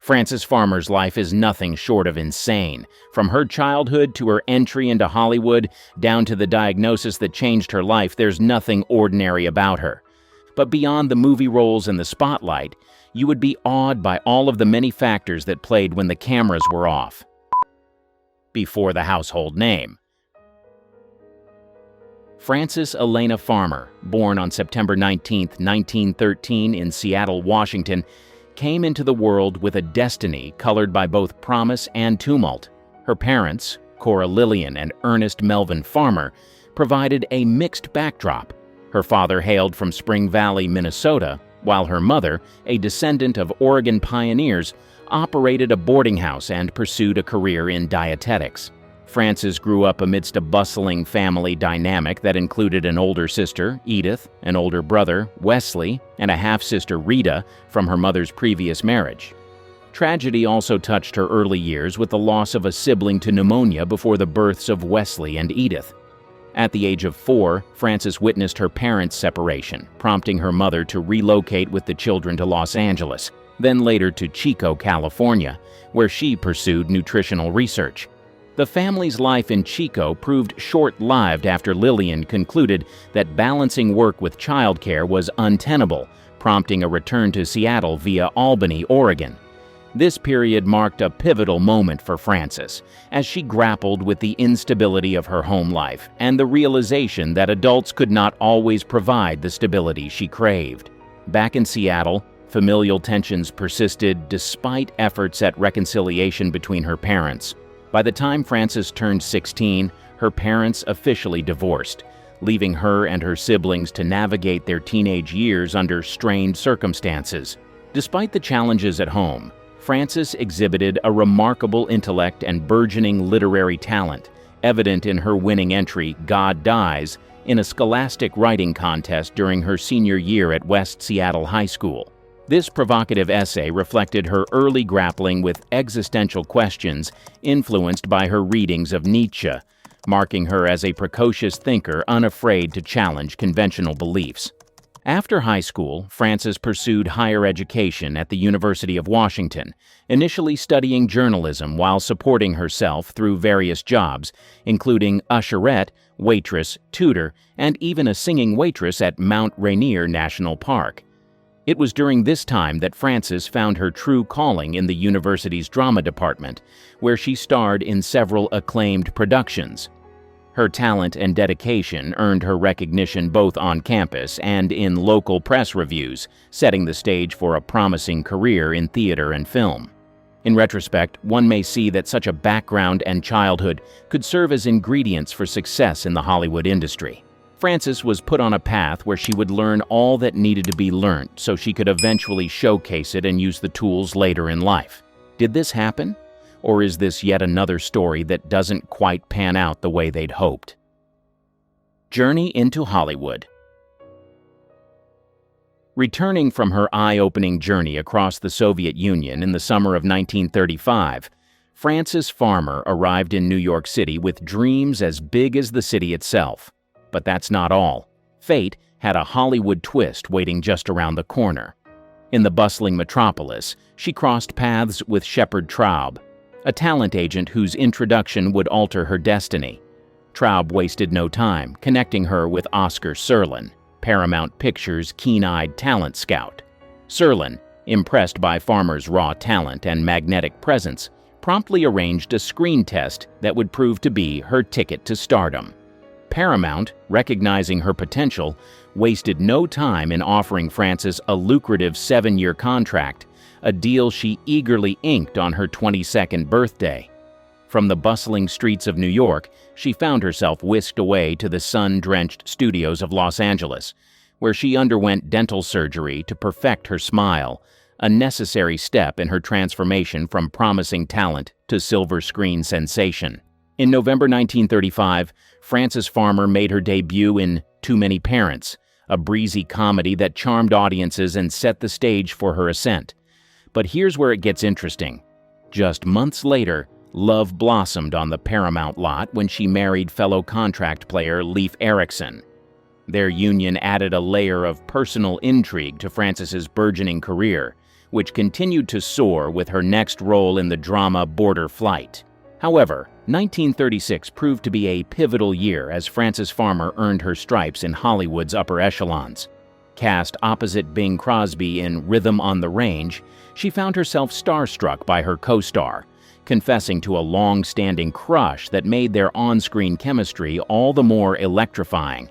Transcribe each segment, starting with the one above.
Frances Farmer's life is nothing short of insane. From her childhood to her entry into Hollywood, down to the diagnosis that changed her life, there's nothing ordinary about her. But beyond the movie roles and the spotlight, you would be awed by all of the many factors that played when the cameras were off. Before the household name. Frances Elena Farmer, born on September 19, 1913 in Seattle, Washington, came into the world with a destiny colored by both promise and tumult. Her parents, Cora Lillian and Ernest Melvin Farmer, provided a mixed backdrop. Her father hailed from Spring Valley, Minnesota, while her mother, a descendant of Oregon pioneers, operated a boarding house and pursued a career in dietetics. Frances grew up amidst a bustling family dynamic that included an older sister, Edith, an older brother, Wesley, and a half-sister, Rita, from her mother's previous marriage. Tragedy also touched her early years with the loss of a sibling to pneumonia before the births of Wesley and Edith. At the age of 4, Frances witnessed her parents' separation, prompting her mother to relocate with the children to Los Angeles, then later to Chico, California, where she pursued nutritional research. The family's life in Chico proved short-lived after Lillian concluded that balancing work with childcare was untenable, prompting a return to Seattle via Albany, Oregon. This period marked a pivotal moment for Frances, as she grappled with the instability of her home life and the realization that adults could not always provide the stability she craved. Back in Seattle, familial tensions persisted despite efforts at reconciliation between her parents. By the time Frances turned 16, her parents officially divorced, leaving her and her siblings to navigate their teenage years under strained circumstances. Despite the challenges at home, Frances exhibited a remarkable intellect and burgeoning literary talent, evident in her winning entry, God Dies, in a scholastic writing contest during her senior year at West Seattle High School. This provocative essay reflected her early grappling with existential questions influenced by her readings of Nietzsche, marking her as a precocious thinker unafraid to challenge conventional beliefs. After high school, Frances pursued higher education at the University of Washington, initially studying journalism while supporting herself through various jobs, including usherette, waitress, tutor, and even a singing waitress at Mount Rainier National Park. It was during this time that Frances found her true calling in the university's drama department, where she starred in several acclaimed productions. Her talent and dedication earned her recognition both on campus and in local press reviews, setting the stage for a promising career in theater and film. In retrospect, one may see that such a background and childhood could serve as ingredients for success in the Hollywood industry. Frances was put on a path where she would learn all that needed to be learned so she could eventually showcase it and use the tools later in life. Did this happen? Or is this yet another story that doesn't quite pan out the way they'd hoped? Journey into Hollywood. Returning from her eye-opening journey across the Soviet Union in the summer of 1935, Frances Farmer arrived in New York City with dreams as big as the city itself. But that's not all. Fate had a Hollywood twist waiting just around the corner. In the bustling metropolis, she crossed paths with Shepard Traub, a talent agent whose introduction would alter her destiny. Traub wasted no time connecting her with Oscar Serlin, Paramount Pictures' keen-eyed talent scout. Serlin, impressed by Farmer's raw talent and magnetic presence, promptly arranged a screen test that would prove to be her ticket to stardom. Paramount, recognizing her potential, wasted no time in offering Frances a lucrative 7-year contract, a deal she eagerly inked on her 22nd birthday. From the bustling streets of New York, she found herself whisked away to the sun-drenched studios of Los Angeles, where she underwent dental surgery to perfect her smile, a necessary step in her transformation from promising talent to silver screen sensation. In November 1935, Frances Farmer made her debut in Too Many Parents, a breezy comedy that charmed audiences and set the stage for her ascent. But here's where it gets interesting. Just months later, love blossomed on the Paramount lot when she married fellow contract player Leif Erikson. Their union added a layer of personal intrigue to Frances's burgeoning career, which continued to soar with her next role in the drama Border Flight. However, 1936 proved to be a pivotal year as Frances Farmer earned her stripes in Hollywood's upper echelons. Cast opposite Bing Crosby in Rhythm on the Range, she found herself starstruck by her co-star, confessing to a long-standing crush that made their on-screen chemistry all the more electrifying.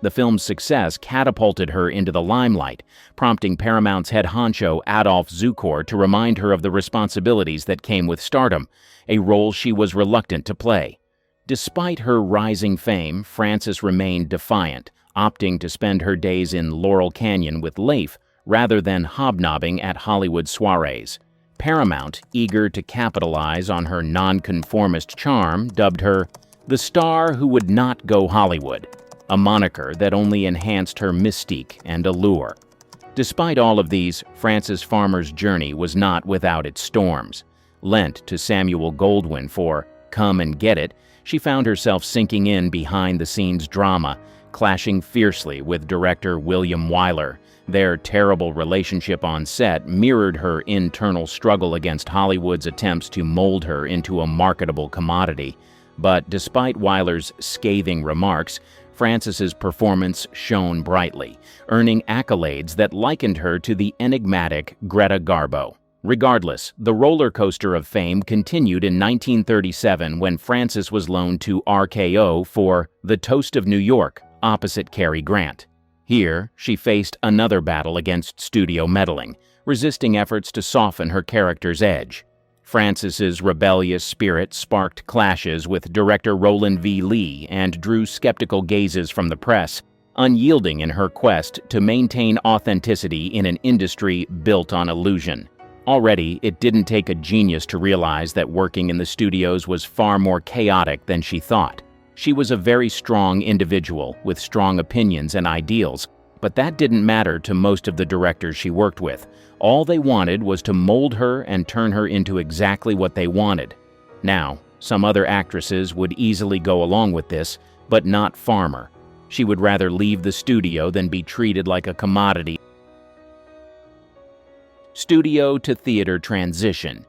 The film's success catapulted her into the limelight, prompting Paramount's head honcho Adolph Zukor to remind her of the responsibilities that came with stardom, a role she was reluctant to play. Despite her rising fame, Frances remained defiant, opting to spend her days in Laurel Canyon with Leif rather than hobnobbing at Hollywood soirees. Paramount, eager to capitalize on her nonconformist charm, dubbed her the star who would not go Hollywood, a moniker that only enhanced her mystique and allure. Despite all of these, Frances Farmer's journey was not without its storms. Lent to Samuel Goldwyn for Come and Get It, she found herself sinking in behind-the-scenes drama, clashing fiercely with director William Wyler. Their terrible relationship on set mirrored her internal struggle against Hollywood's attempts to mold her into a marketable commodity. But despite Wyler's scathing remarks, Frances's performance shone brightly, earning accolades that likened her to the enigmatic Greta Garbo. Regardless, the roller coaster of fame continued in 1937 when Frances was loaned to RKO for The Toast of New York, opposite Cary Grant. Here, she faced another battle against studio meddling, resisting efforts to soften her character's edge. Frances's rebellious spirit sparked clashes with director Roland V. Lee and drew skeptical gazes from the press, unyielding in her quest to maintain authenticity in an industry built on illusion. Already, it didn't take a genius to realize that working in the studios was far more chaotic than she thought. She was a very strong individual with strong opinions and ideals, but that didn't matter to most of the directors she worked with. All they wanted was to mold her and turn her into exactly what they wanted. Now, some other actresses would easily go along with this, but not Farmer. She would rather leave the studio than be treated like a commodity. Studio to theater transition.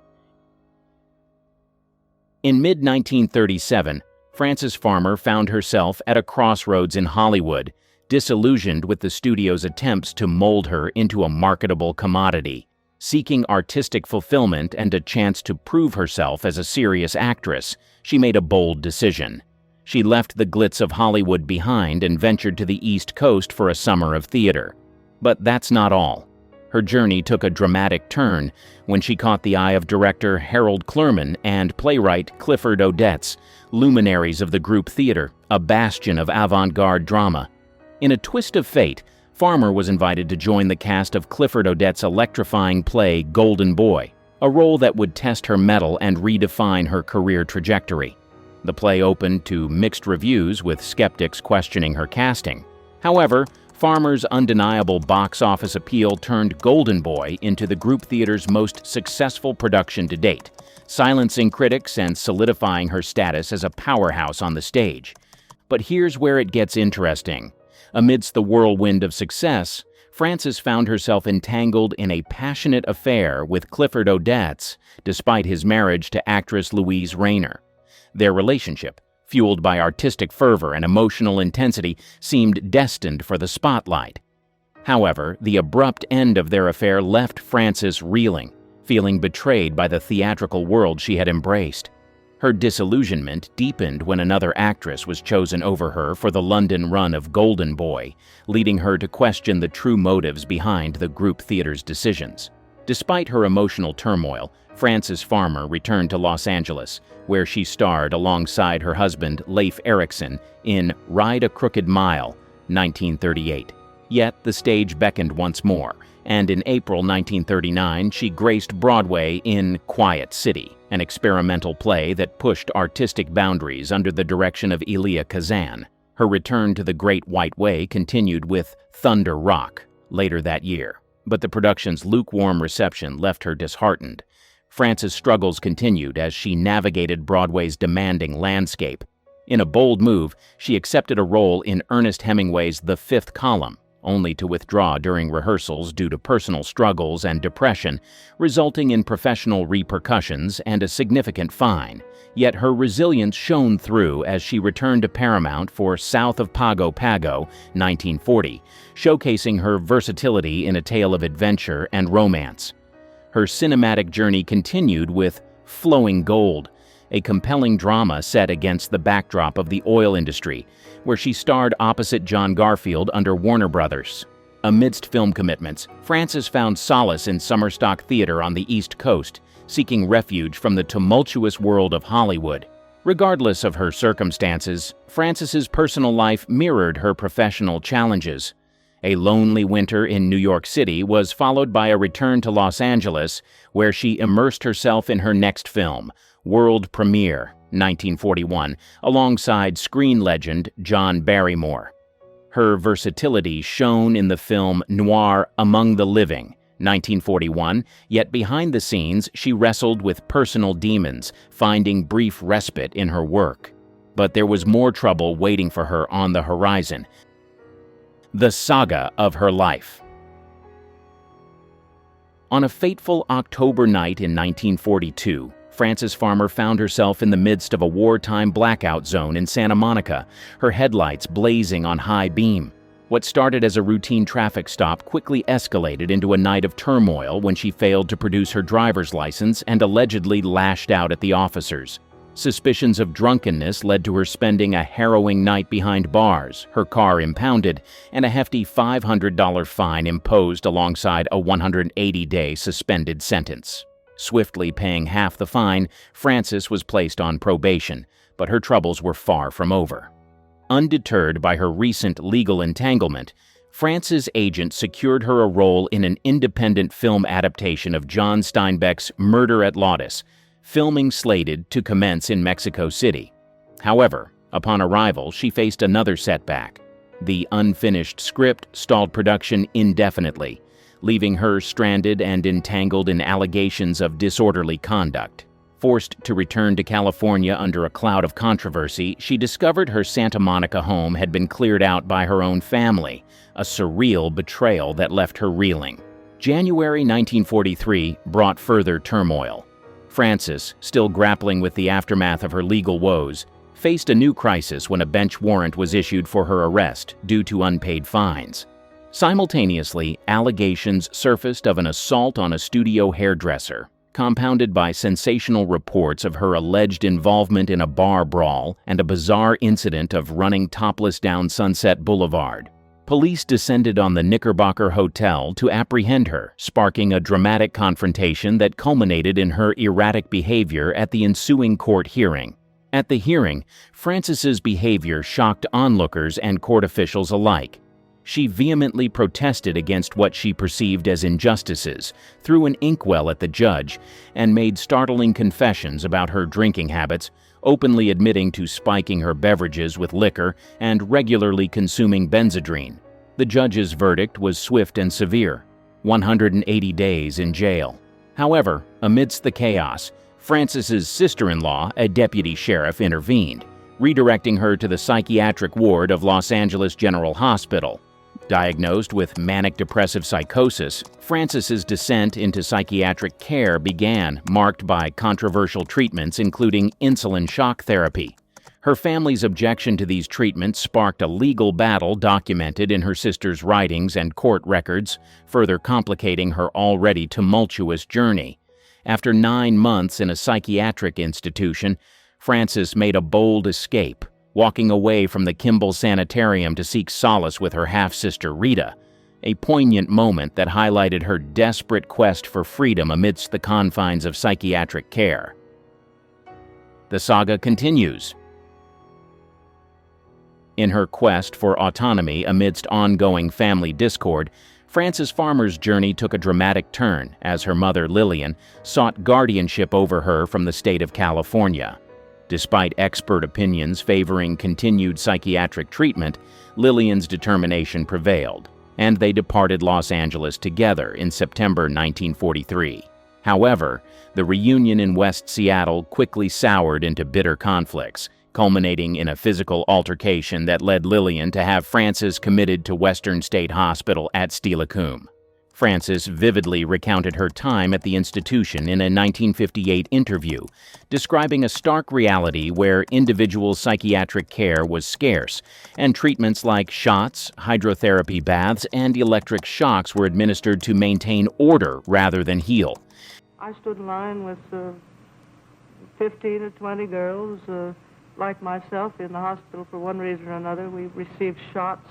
In mid-1937, Frances Farmer found herself at a crossroads in Hollywood, disillusioned with the studio's attempts to mold her into a marketable commodity. Seeking artistic fulfillment and a chance to prove herself as a serious actress, she made a bold decision. She left the glitz of Hollywood behind and ventured to the East Coast for a summer of theater. But that's not all. Her journey took a dramatic turn when she caught the eye of director Harold Clurman and playwright Clifford Odets, luminaries of the group theater, a bastion of avant-garde drama. In a twist of fate, Farmer was invited to join the cast of Clifford Odets' electrifying play Golden Boy, a role that would test her mettle and redefine her career trajectory. The play opened to mixed reviews, with skeptics questioning her casting. However, Farmer's undeniable box office appeal turned Golden Boy into the group theater's most successful production to date, silencing critics and solidifying her status as a powerhouse on the stage. But here's where it gets interesting. Amidst the whirlwind of success, Frances found herself entangled in a passionate affair with Clifford Odets, despite his marriage to actress Louise Rayner. Their relationship, fueled by artistic fervor and emotional intensity, seemed destined for the spotlight. However, the abrupt end of their affair left Frances reeling, feeling betrayed by the theatrical world she had embraced. Her disillusionment deepened when another actress was chosen over her for the London run of Golden Boy, leading her to question the true motives behind the group theater's decisions. Despite her emotional turmoil, Frances Farmer returned to Los Angeles, where she starred alongside her husband Leif Erikson in Ride a Crooked Mile, 1938. Yet the stage beckoned once more, and in April 1939 she graced Broadway in Quiet City, an experimental play that pushed artistic boundaries under the direction of Elia Kazan. Her return to the Great White Way continued with Thunder Rock later that year, but the production's lukewarm reception left her disheartened. Frances' struggles continued as she navigated Broadway's demanding landscape. In a bold move, she accepted a role in Ernest Hemingway's The Fifth Column, only to withdraw during rehearsals due to personal struggles and depression, resulting in professional repercussions and a significant fine. Yet her resilience shone through as she returned to Paramount for South of Pago Pago, 1940, showcasing her versatility in a tale of adventure and romance. Her cinematic journey continued with Flowing Gold, a compelling drama set against the backdrop of the oil industry, where she starred opposite John Garfield under Warner Brothers. Amidst film commitments, Frances found solace in summer stock theater on the East Coast, seeking refuge from the tumultuous world of Hollywood. Regardless of her circumstances, Frances's personal life mirrored her professional challenges. A lonely winter in New York City was followed by a return to Los Angeles, where she immersed herself in her next film, World Premiere, 1941, alongside screen legend John Barrymore. Her versatility shone in the film noir Among the Living, 1941, yet behind the scenes she wrestled with personal demons, finding brief respite in her work. But there was more trouble waiting for her on the horizon. The saga of her life. On a fateful October night in 1942, Frances Farmer found herself in the midst of a wartime blackout zone in Santa Monica, her headlights blazing on high beam. What started as a routine traffic stop quickly escalated into a night of turmoil when she failed to produce her driver's license and allegedly lashed out at the officers. Suspicions of drunkenness led to her spending a harrowing night behind bars, her car impounded, and a hefty $500 fine imposed alongside a 180-day suspended sentence. Swiftly paying half the fine, Frances was placed on probation, but her troubles were far from over. Undeterred by her recent legal entanglement, Frances' agent secured her a role in an independent film adaptation of John Steinbeck's Murder at Lawless, filming slated to commence in Mexico City. However, upon arrival, she faced another setback. The unfinished script stalled production indefinitely, leaving her stranded and entangled in allegations of disorderly conduct. Forced to return to California under a cloud of controversy, she discovered her Santa Monica home had been cleared out by her own family, a surreal betrayal that left her reeling. January 1943 brought further turmoil. Frances, still grappling with the aftermath of her legal woes, faced a new crisis when a bench warrant was issued for her arrest due to unpaid fines. Simultaneously, allegations surfaced of an assault on a studio hairdresser, compounded by sensational reports of her alleged involvement in a bar brawl and a bizarre incident of running topless down Sunset Boulevard. Police descended on the Knickerbocker Hotel to apprehend her, sparking a dramatic confrontation that culminated in her erratic behavior at the ensuing court hearing. At the hearing, Frances's behavior shocked onlookers and court officials alike. She vehemently protested against what she perceived as injustices, threw an inkwell at the judge, and made startling confessions about her drinking habits, openly admitting to spiking her beverages with liquor and regularly consuming Benzedrine. The judge's verdict was swift and severe: 180 days in jail. However, amidst the chaos, Frances's sister-in-law, a deputy sheriff, intervened, redirecting her to the psychiatric ward of Los Angeles General Hospital. Diagnosed with manic-depressive psychosis, Frances's descent into psychiatric care began, marked by controversial treatments including insulin shock therapy. Her family's objection to these treatments sparked a legal battle documented in her sister's writings and court records, further complicating her already tumultuous journey. After 9 months in a psychiatric institution, Frances made a bold escape, walking away from the Kimball Sanitarium to seek solace with her half-sister Rita, a poignant moment that highlighted her desperate quest for freedom amidst the confines of psychiatric care. The saga continues. In her quest for autonomy amidst ongoing family discord, Frances Farmer's journey took a dramatic turn as her mother, Lillian, sought guardianship over her from the state of California. Despite expert opinions favoring continued psychiatric treatment, Lillian's determination prevailed, and they departed Los Angeles together in September 1943. However, the reunion in West Seattle quickly soured into bitter conflicts, culminating in a physical altercation that led Lillian to have Frances committed to Western State Hospital at Steilacoom. Frances vividly recounted her time at the institution in a 1958 interview, describing a stark reality where individual psychiatric care was scarce, and treatments like shots, hydrotherapy baths, and electric shocks were administered to maintain order rather than heal. I stood in line with 15 or 20 girls like myself in the hospital for one reason or another. We received shots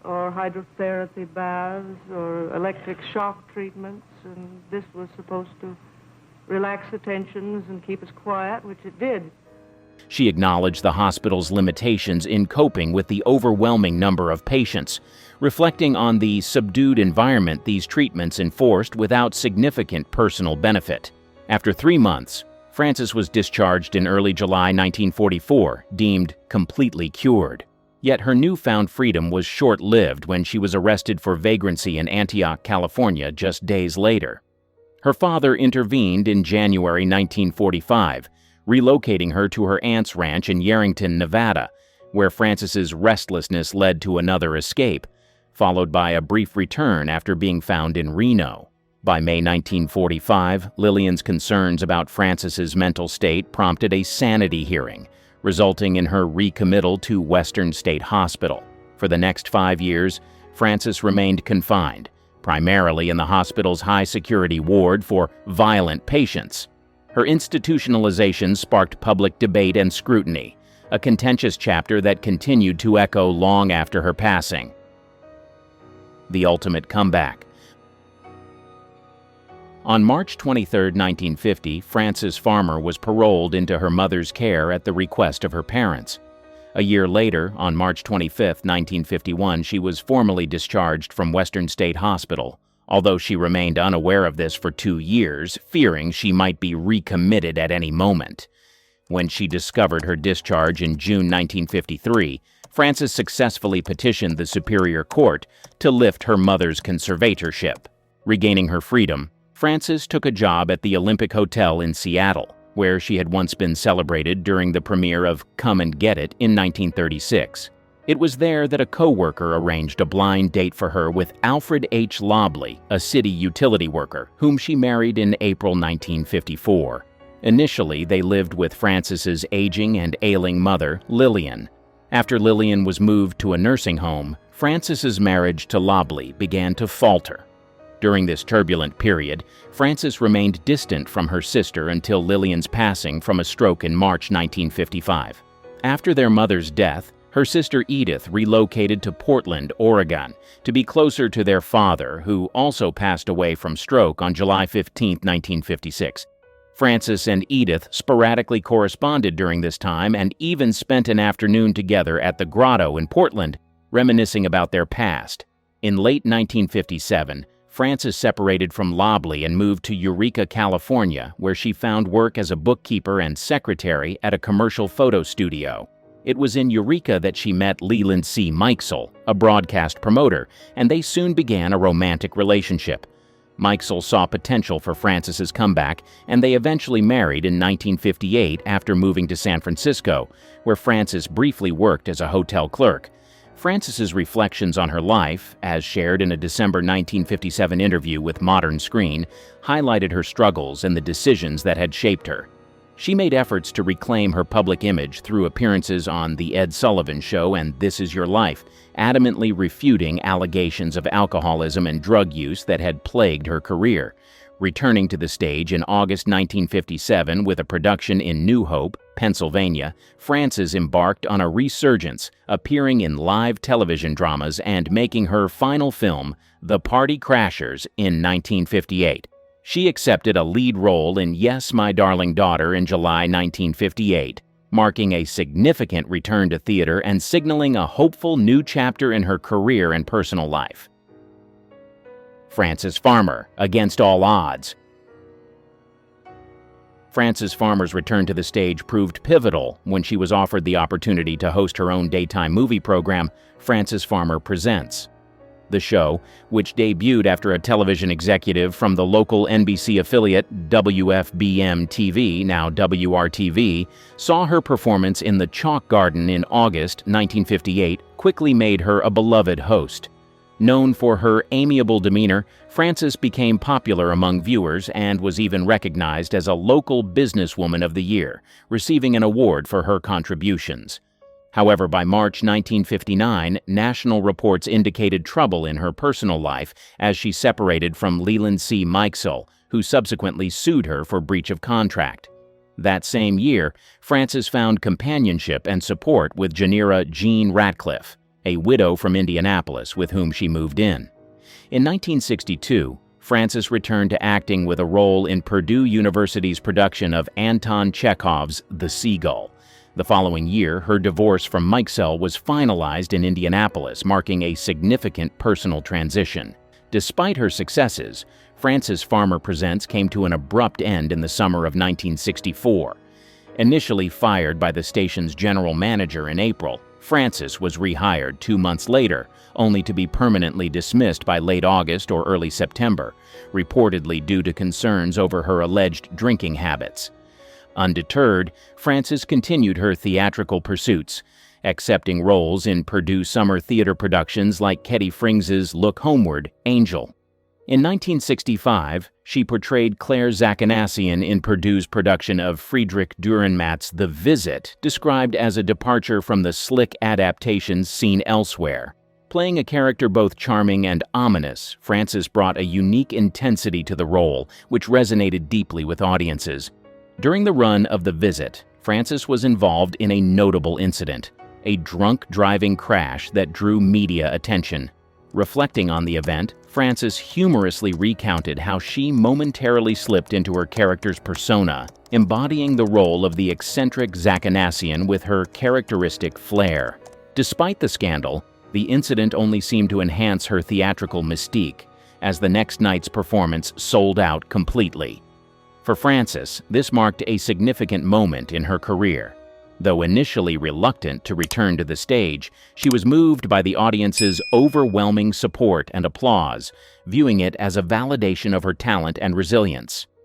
or hydrotherapy baths or electric shock treatments, and this was supposed to relax the tensions and keep us quiet, which it did. She acknowledged the hospital's limitations in coping with the overwhelming number of patients, reflecting on the subdued environment these treatments enforced without significant personal benefit. After 3 months, Frances was discharged in early July 1944, deemed completely cured. Yet her newfound freedom was short-lived when she was arrested for vagrancy in Antioch, California, just days later. Her father intervened in January 1945, relocating her to her aunt's ranch in Yerington, Nevada, where Frances's restlessness led to another escape, followed by a brief return after being found in Reno. By May 1945, Lillian's concerns about Frances's mental state prompted a sanity hearing, resulting in her recommittal to Western State Hospital. For the next 5 years, Frances remained confined, primarily in the hospital's high-security ward for violent patients. Her institutionalization sparked public debate and scrutiny, a contentious chapter that continued to echo long after her passing. The ultimate comeback. On March 23, 1950, Frances Farmer was paroled into her mother's care at the request of her parents. A year later, on March 25, 1951, she was formally discharged from Western State Hospital, although she remained unaware of this for 2 years, fearing she might be recommitted at any moment. When she discovered her discharge in June 1953, Frances successfully petitioned the Superior Court to lift her mother's conservatorship. Regaining her freedom, Frances took a job at the Olympic Hotel in Seattle, where she had once been celebrated during the premiere of Come and Get It in 1936. It was there that a co-worker arranged a blind date for her with Alfred H. Lobley, a city utility worker, whom she married in April 1954. Initially, they lived with Frances's aging and ailing mother, Lillian. After Lillian was moved to a nursing home, Frances's marriage to Lobley began to falter. During this turbulent period, Frances remained distant from her sister until Lillian's passing from a stroke in March 1955. After their mother's death, her sister Edith relocated to Portland, Oregon, to be closer to their father, who also passed away from stroke on July 15, 1956. Frances and Edith sporadically corresponded during this time and even spent an afternoon together at the Grotto in Portland, reminiscing about their past. In late 1957, Frances separated from Lobley and moved to Eureka, California, where she found work as a bookkeeper and secretary at a commercial photo studio. It was in Eureka that she met Leland C. Mikesell, a broadcast promoter, and they soon began a romantic relationship. Mikesell saw potential for Frances's comeback, and they eventually married in 1958 after moving to San Francisco, where Frances briefly worked as a hotel clerk. Frances's reflections on her life, as shared in a December 1957 interview with Modern Screen, highlighted her struggles and the decisions that had shaped her. She made efforts to reclaim her public image through appearances on The Ed Sullivan Show and This Is Your Life, adamantly refuting allegations of alcoholism and drug use that had plagued her career. Returning to the stage in August 1957 with a production in New Hope, Pennsylvania, Frances embarked on a resurgence, appearing in live television dramas and making her final film, The Party Crashers, in 1958. She accepted a lead role in Yes, My Darling Daughter in July 1958, marking a significant return to theater and signaling a hopeful new chapter in her career and personal life. Frances Farmer, Against All Odds. Frances Farmer's return to the stage proved pivotal when she was offered the opportunity to host her own daytime movie program, Frances Farmer Presents. The show, which debuted after a television executive from the local NBC affiliate WFBM-TV, now WRTV, saw her performance in the Chalk Garden in August 1958, quickly made her a beloved host. Known for her amiable demeanor, Frances became popular among viewers and was even recognized as a local businesswoman of the year, receiving an award for her contributions. However, by March 1959, national reports indicated trouble in her personal life as she separated from Leland C. Mikesell, who subsequently sued her for breach of contract. That same year, Frances found companionship and support with Janira Jean Ratcliffe, a widow from Indianapolis with whom she moved in. In 1962, Frances returned to acting with a role in Purdue University's production of Anton Chekhov's The Seagull. The following year, her divorce from Mikesell was finalized in Indianapolis, marking a significant personal transition. Despite her successes, Frances Farmer Presents came to an abrupt end in the summer of 1964. Initially fired by the station's general manager in April, Frances was rehired 2 months later, only to be permanently dismissed by late August or early September, reportedly due to concerns over her alleged drinking habits. Undeterred, Frances continued her theatrical pursuits, accepting roles in Purdue summer theater productions like Ketty Frings's Look Homeward, Angel. In 1965, she portrayed Claire Zachanassian in Purdue's production of Friedrich Dürrenmatt's The Visit, described as a departure from the slick adaptations seen elsewhere. Playing a character both charming and ominous, Frances brought a unique intensity to the role, which resonated deeply with audiences. During the run of The Visit, Frances was involved in a notable incident, a drunk driving crash that drew media attention. Reflecting on the event, Frances humorously recounted how she momentarily slipped into her character's persona, embodying the role of the eccentric Zachanassian with her characteristic flair. Despite the scandal, the incident only seemed to enhance her theatrical mystique, as the next night's performance sold out completely. For Frances, this marked a significant moment in her career. Though initially reluctant to return to the stage, she was moved by the audience's overwhelming support and applause, viewing it as a validation of her talent and resilience.